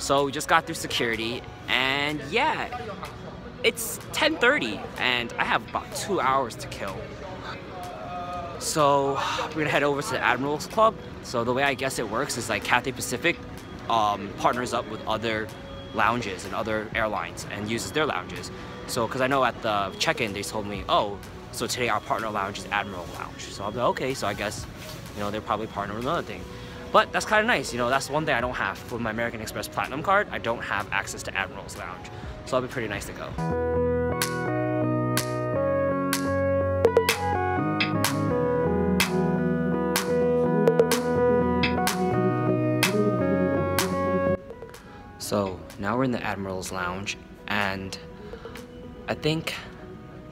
So we just got through security, and yeah, it's 10:30 and I have about 2 hours to kill. So we're gonna head over to the Admirals Club. So the way I guess it works is like Cathay Pacific partners up with other lounges and other airlines and uses their lounges. So because I know at the check-in they told me, oh, so today our partner lounge is Admiral Lounge. So I'm like, okay, so I guess, you know, they're probably partnering with another thing. But that's kind of nice, you know, that's one thing I don't have. With my American Express Platinum card, I don't have access to Admiral's Lounge. So that'll be pretty nice to go. So now we're in the Admiral's Lounge, and I think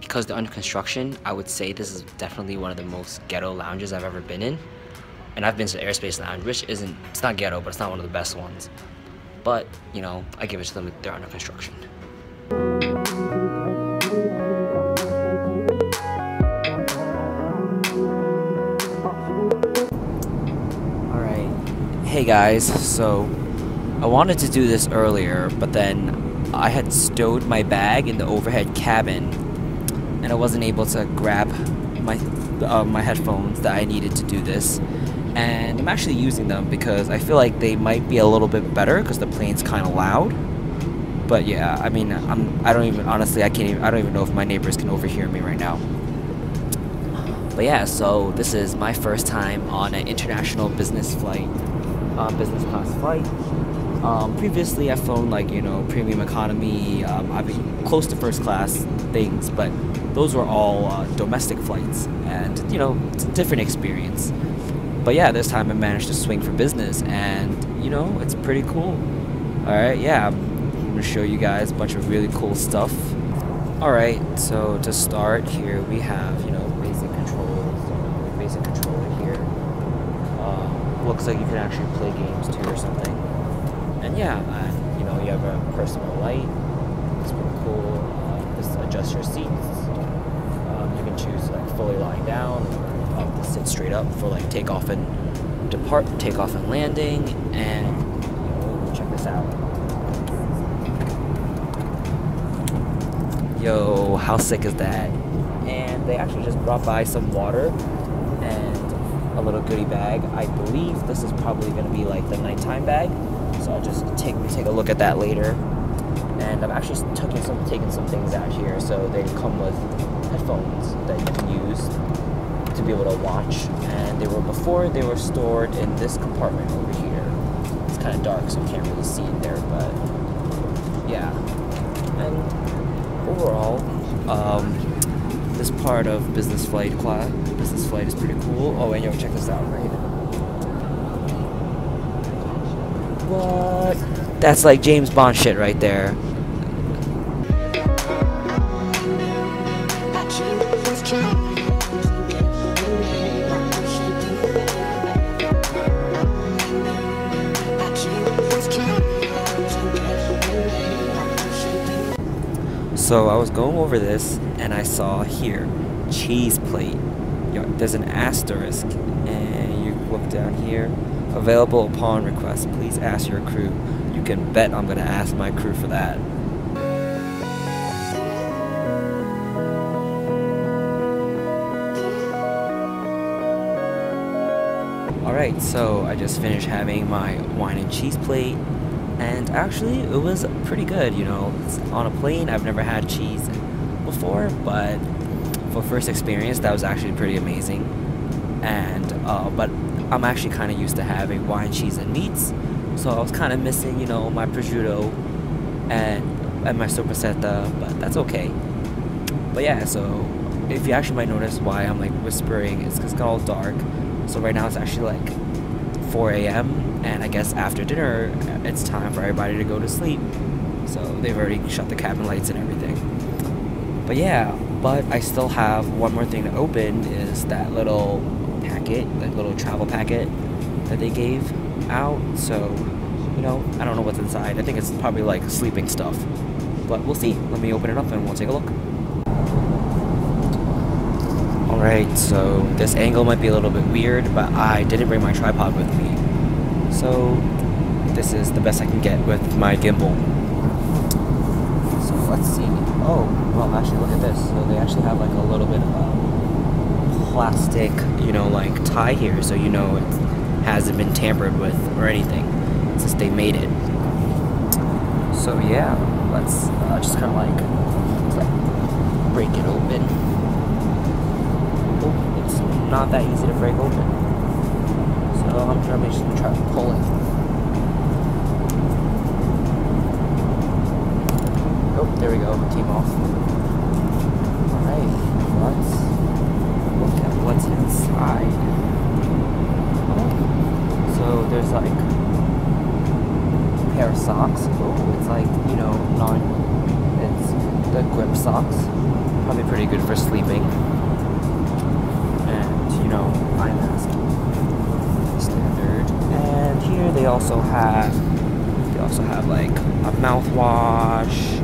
because they're under construction, I would say this is definitely one of the most ghetto lounges I've ever been in. And I've been to the Airspace Lounge, which isn't, it's not ghetto, but it's not one of the best ones. But, you know, I give it to them, they're under construction. Alright, hey guys, so I wanted to do this earlier, but then I had stowed my bag in the overhead cabin, and I wasn't able to grab my headphones that I needed to do this. And I'm actually using them because I feel like they might be a little bit better because the plane's kind of loud. But yeah, I mean, I don't even know if my neighbors can overhear me right now. But yeah, so this is my first time on an international business flight, business class flight. Previously I've flown like, you know, premium economy, I've been close to first class things, but those were all domestic flights, and you know, it's a different experience. But yeah, this time I managed to swing for business, and you know, it's pretty cool. Alright, yeah, I'm gonna show you guys a bunch of really cool stuff. Alright, so to start, here we have, you know, basic controls, basic controller here. Looks like you can actually play games too or something. And yeah, you know, you have a personal light. It's pretty cool. This adjusts your seats. You can choose like fully lying down, to sit straight up for like takeoff and landing. And you know, check this out. Yo, how sick is that? And they actually just brought by some water and a little goodie bag. I believe this is probably going to be like the nighttime bag. So I'll just take a look at that later. And I've actually taken some things out here. So they come with headphones that you can use to be able to watch. And before they were stored in this compartment over here. It's kind of dark, so you can't really see it there, but yeah. And overall, this part of business flight is pretty cool. Oh, and yo, check this out right now. What? That's like James Bond shit right there. So I was going over this and I saw here, cheese plate. There's an asterisk, and you look down here. Available upon request. Please ask your crew. You can bet I'm gonna ask my crew for that. Alright, so I just finished having my wine and cheese plate, and actually it was pretty good, you know. It's on a plane, I've never had cheese before, but for first experience that was actually pretty amazing. And but I'm actually kind of used to having wine, cheese, and meats, so I was kind of missing, you know, my prosciutto and my sopressata, but that's okay. But yeah, so if you actually might notice why I'm like whispering, it's because it's all dark. So right now it's actually like 4 a.m. and I guess after dinner it's time for everybody to go to sleep. So they've already shut the cabin lights and everything. But yeah, but I still have one more thing to open, is that little packet, that little travel packet that they gave out. So, you know, I don't know what's inside. I think it's probably like sleeping stuff, but we'll see. Let me open it up and we'll take a look. Alright, so this angle might be a little bit weird, but I didn't bring my tripod with me. So this is the best I can get with my gimbal. So let's see. Oh, well, actually, look at this. So they actually have like a little bit of a plastic, you know, like tie here, so you know it hasn't been tampered with or anything since they made it. So yeah, let's just kind of like break it open. Oh, it's not that easy to break open. So I'm just gonna try to pull it. Oh, there we go, it came off. Alright, let's look at what's inside. Oh, so there's like a pair of socks. Oh, it's like, you know, it's the grip socks. Probably pretty good for sleeping. And, you know, eye mask. Standard. And here they also have like a mouthwash,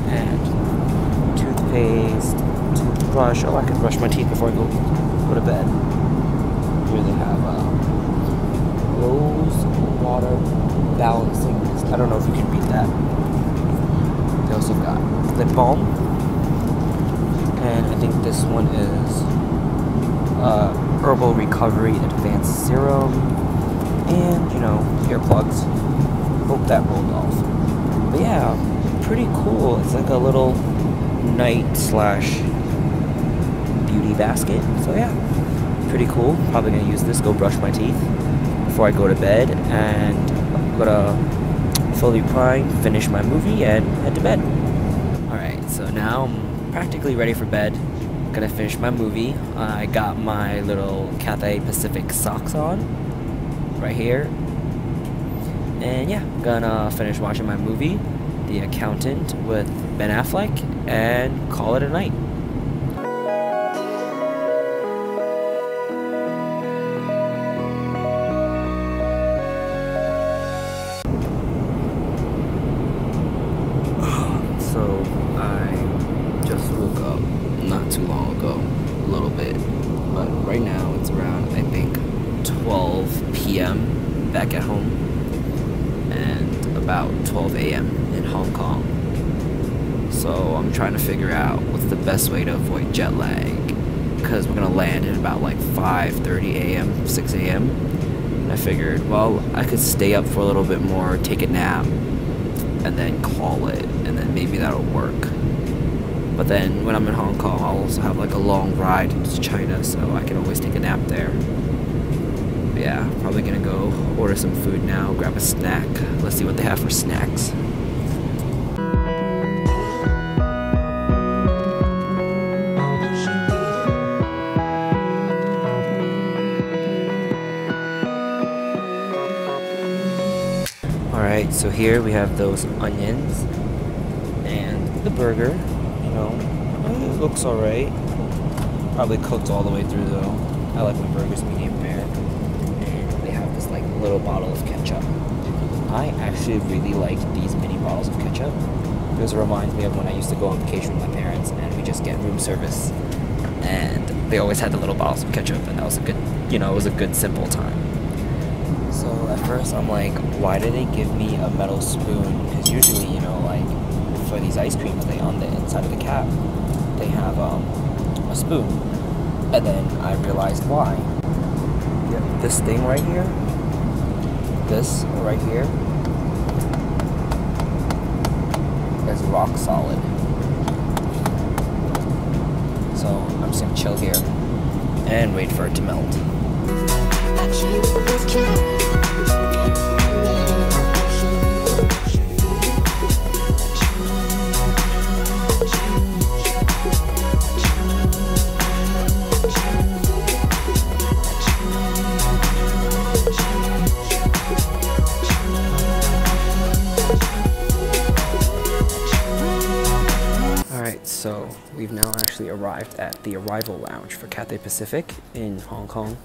and toothpaste, toothbrush. Oh, I can brush my teeth before I go to bed. Here they have rose water balancing. I don't know if you can read that. They also got lip balm, and I think this one is herbal recovery advanced serum, and you know, earplugs. Hope that rolled off. But yeah, pretty cool. It's like a little night slash beauty basket. So yeah, pretty cool. Probably gonna use this, go brush my teeth before I go to bed, and I'm gonna fully prime, finish my movie, and head to bed. Alright, so now I'm practically ready for bed. Gonna finish my movie. I got my little Cathay Pacific socks on right here, and yeah, gonna finish watching my movie, The Accountant with Ben Affleck, and call it a night. So I just woke up not too long ago, a little bit, but right now it's around, I think, 12 p.m. back at home, and about 12 a.m. in Hong Kong. So I'm trying to figure out what's the best way to avoid jet lag, because we're gonna land at about like 5:30 a.m., 6 a.m. And I figured, well, I could stay up for a little bit more, take a nap, and then call it, and then maybe that'll work. But then when I'm in Hong Kong, I'll also have like a long ride to China, so I can always take a nap there. But yeah, probably gonna go order some food now, grab a snack. Let's see what they have for snacks. Alright, so here we have those onions and the burger. You know, it looks alright. Probably cooked all the way through though. I like my burgers medium rare. And they have this like little bottle of ketchup. I actually really like these mini bottles of ketchup. This reminds me of when I used to go on vacation with my parents and we just get room service. And they always had the little bottles of ketchup, and that was a good, you know, it was a good simple time. So at first I'm like, why did they give me a metal spoon? Because usually, you know, like for these ice creams, they on the inside of the cap, they have a spoon. And then I realized why. Yeah, this thing right here, this right here, is rock solid. So I'm just gonna chill here and wait for it to melt. So we've now actually arrived at the arrival lounge for Cathay Pacific in Hong Kong.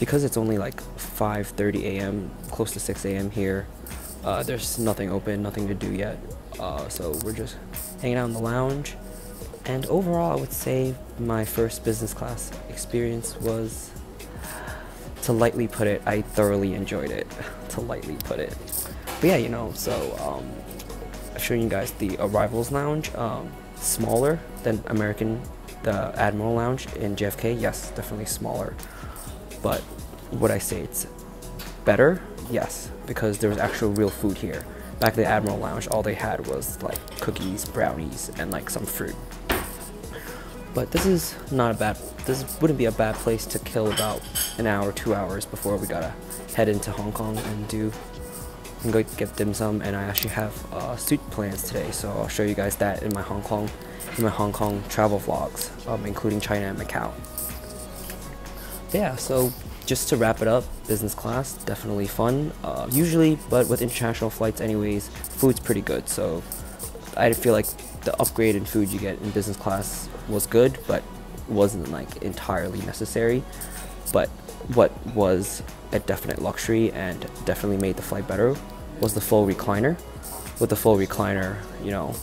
Because it's only like 5:30 a.m., close to 6 a.m. here, there's nothing open, nothing to do yet. So we're just hanging out in the lounge. And overall, I would say my first business class experience was to lightly put it, I thoroughly enjoyed it. To lightly put it. But yeah, you know, so I've shown you guys the Arrivals Lounge. Smaller than the Admiral Lounge in JFK. Yes, definitely smaller. But would I say it's better? Yes, because there was actual real food here. Back at the Admiral Lounge, all they had was like cookies, brownies, and like some fruit. But this is not a bad, this wouldn't be a bad place to kill about an hour, 2 hours before we gotta head into Hong Kong and go get dim sum. And I actually have suite plans today, so I'll show you guys that in my Hong Kong travel vlogs, including China and Macau. Yeah, so just to wrap it up, business class, definitely fun. Usually, but with international flights anyways, food's pretty good. So I feel like the upgrade in food you get in business class was good, but wasn't like entirely necessary. But what was a definite luxury and definitely made the flight better was the full recliner. With the full recliner, you know,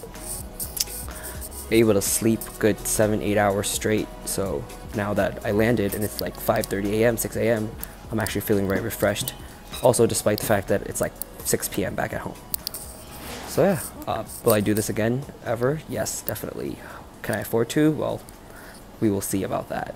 able to sleep good 7-8 hours straight. So now that I landed and it's like 5:30 a.m., 6 a.m., I'm actually feeling very refreshed. Also, despite the fact that it's like 6 p.m. back at home. So yeah, will I do this again ever? Yes, definitely. Can I afford to? Well, we will see about that.